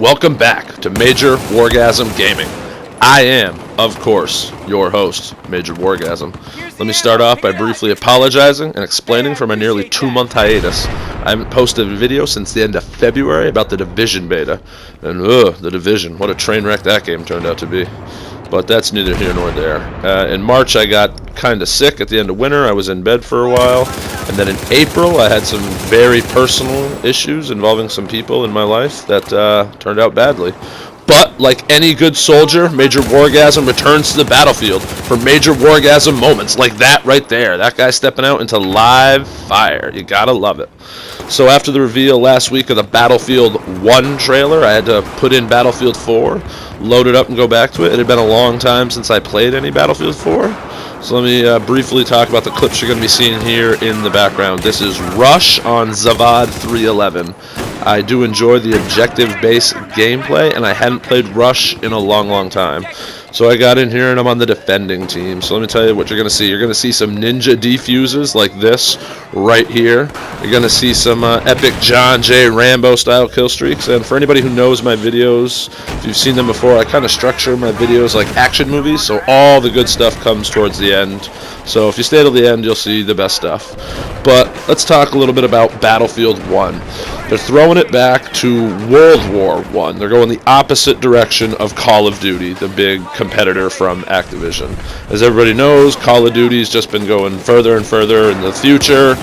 Welcome back to Major Wargasm Gaming. I am, of course, your host, Major Wargasm. Let me start off by briefly apologizing and explaining for my nearly 2-month hiatus. I haven't posted a video since the end of February about the Division beta. And the Division, what a train wreck that game turned out to be. But that's neither here nor there. In March, I got kind of sick at the end of winter. I was in bed for a while. And then in April, I had some very personal issues involving some people in my life that turned out badly. But, like any good soldier, Major Wargasm returns to the battlefield for Major Wargasm moments like that right there. That guy stepping out into live fire. You gotta love it. So after the reveal last week of the Battlefield 1 trailer, I had to put in Battlefield 4, load it up and go back to it. It had been a long time since I played any Battlefield 4. So let me briefly talk about the clips you're going to be seeing here in the background. This is Rush on Zavad 311. I do enjoy the objective-based gameplay, and I hadn't played Rush in a long time. So I got in here, and I'm on the defending team. So let me tell you what you're going to see. You're going to see some ninja defuses like this right here. You're going to see some epic John J. Rambo-style kill streaks. And for anybody who knows my videos, if you've seen them before, I kind of structure my videos like action movies, so all the good stuff comes towards the end. So if you stay till the end, you'll see the best stuff. But let's talk a little bit about Battlefield 1. They're throwing it back to World War 1. They're going the opposite direction of Call of Duty, the big competitor from Activision. As everybody knows, Call of Duty's just been going further and further in the future,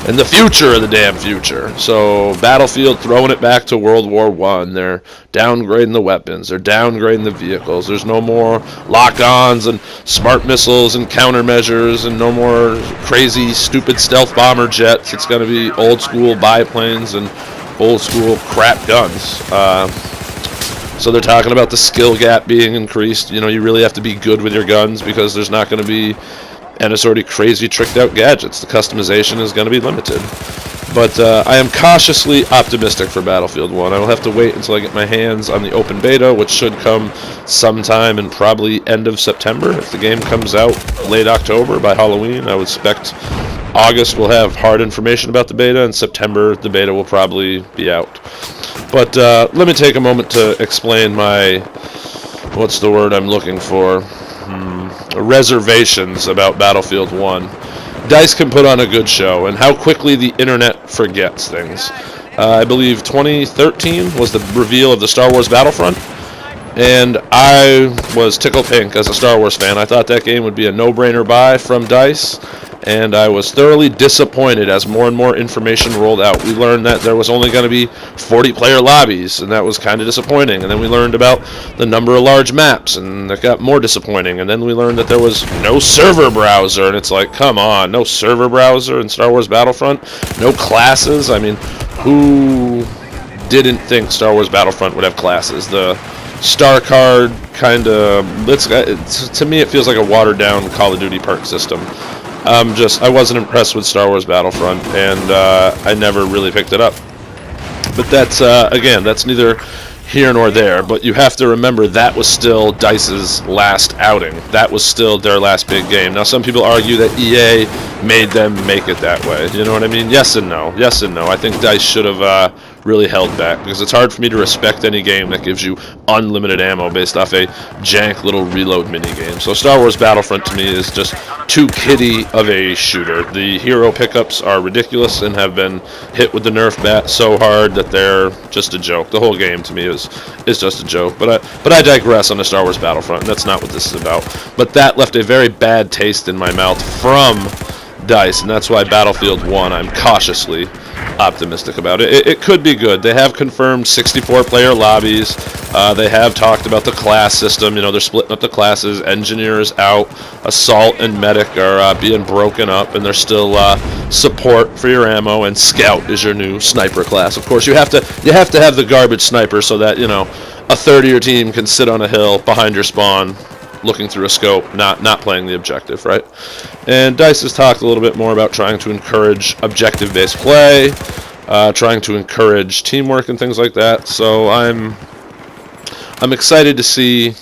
and the future of the damn future. So Battlefield throwing it back to World War 1. They're downgrading the weapons. They're downgrading the vehicles. There's no more lock-ons and smart missiles and countermeasures and no more crazy, stupid stealth bomber jets. It's going to be old-school biplanes and old-school crap guns. So they're talking about the skill gap being increased. You know, you really have to be good with your guns because there's not going to be any sort of crazy tricked-out gadgets. The customization is going to be limited. But I am cautiously optimistic for Battlefield 1. I will have to wait until I get my hands on the open beta, which should come sometime in probably end of September. If the game comes out late October by Halloween, I would expect August will have hard information about the beta, and September the beta will probably be out. But let me take a moment to explain my, what's the word I'm looking for, reservations about Battlefield 1. DICE can put on a good show, and how quickly the internet forgets things. I believe 2013 was the reveal of the Star Wars Battlefront, and I was tickled pink as a Star Wars fan. I thought that game would be a no-brainer buy from DICE, and I was thoroughly disappointed as more and more information rolled out. We learned that there was only going to be 40-player lobbies, and that was kind of disappointing. And then we learned about the number of large maps, and that got more disappointing. And then we learned that there was no server browser, and it's like, come on, no server browser in Star Wars Battlefront? No classes? I mean, who didn't think Star Wars Battlefront would have classes? The Star Card kind of, to me it feels like a watered-down Call of Duty perk system. I wasn't impressed with Star Wars Battlefront, and I never really picked it up. But that's, again, that's neither here nor there, but you have to remember that was still DICE's last outing. That was still their last big game. Now, some people argue that EA made them make it that way. You know what I mean? Yes and no. Yes and no. I think DICE should have really held back, because it's hard for me to respect any game that gives you unlimited ammo based off a jank little reload minigame. So Star Wars Battlefront to me is just too kiddie of a shooter. The hero pickups are ridiculous and have been hit with the Nerf bat so hard that they're just a joke. The whole game to me is just a joke. But I digress on the Star Wars Battlefront, and that's not what this is about. But that left a very bad taste in my mouth from DICE, and that's why Battlefield 1 I'm cautiously optimistic about it. It could be good. They have confirmed 64-player lobbies. They have talked about the class system. You know, they're splitting up the classes. Engineers out, assault and medic are being broken up, and there's still support for your ammo, and scout is your new sniper class. Of course, you have to have the garbage sniper so that, you know, a third of your team can sit on a hill behind your spawn looking through a scope, not playing the objective, right? And DICE has talked a little bit more about trying to encourage objective-based play, trying to encourage teamwork and things like that. So I'm excited to see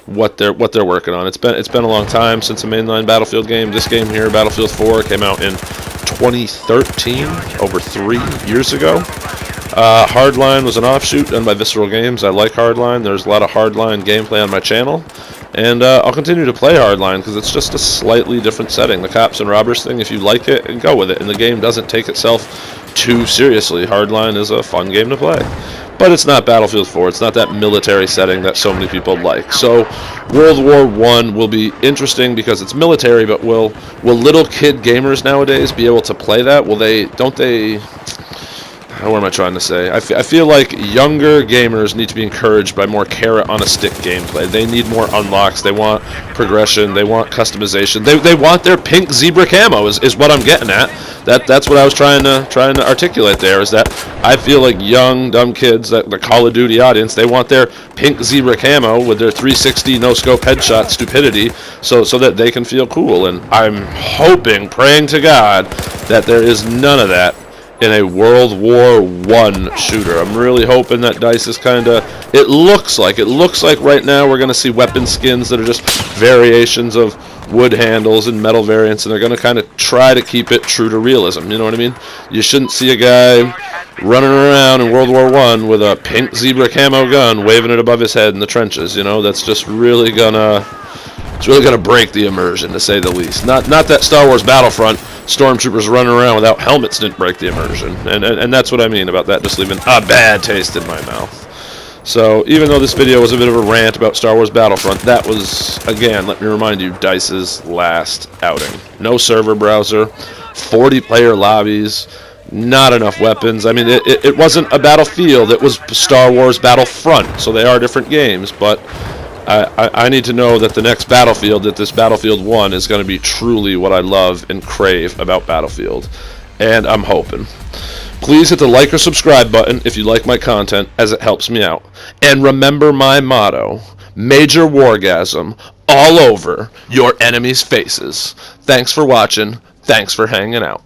what they're working on. It's been a long time since a mainline Battlefield game. This game here, Battlefield 4, came out in 2013, over 3 years ago. Hardline was an offshoot done by Visceral Games. I like Hardline. There's a lot of Hardline gameplay on my channel. And I'll continue to play Hardline because it's just a slightly different setting. The cops and robbers thing, if you like it, and go with it. And the game doesn't take itself too seriously. Hardline is a fun game to play. But it's not Battlefield 4. It's not that military setting that so many people like. So World War I will be interesting because it's military, but will little kid gamers nowadays be able to play that? What am I trying to say? I feel like younger gamers need to be encouraged by more carrot-on-a-stick gameplay. They need more unlocks. They want progression. They want customization. They want their pink zebra camo is what I'm getting at. That's what I was trying to articulate there, is that I feel like young, dumb kids, that the Call of Duty audience, they want their pink zebra camo with their 360 no-scope headshot stupidity so that they can feel cool. And I'm hoping, praying to God, that there is none of that in a World War I shooter. I'm really hoping that DICE is it looks like right now we're going to see weapon skins that are just variations of wood handles and metal variants, and they're going to kind of try to keep it true to realism, you know what I mean? You shouldn't see a guy running around in World War I with a pink zebra camo gun waving it above his head in the trenches, you know? That's just really gonna break the immersion, to say the least. Not that Star Wars Battlefront stormtroopers running around without helmets didn't break the immersion, and that's what I mean about that just leaving a bad taste in my mouth. So even though this video was a bit of a rant about Star Wars Battlefront, that was, again, let me remind you, DICE's last outing. No server browser, 40-player lobbies, not enough weapons. I mean, it wasn't a Battlefield, it was Star Wars Battlefront, so they are different games, but I need to know that the next Battlefield, that this Battlefield 1 is going to be truly what I love and crave about Battlefield. And I'm hoping. Please hit the like or subscribe button if you like my content, as it helps me out. And remember my motto, MjrWargasem all over your enemies' faces. Thanks for watching. Thanks for hanging out.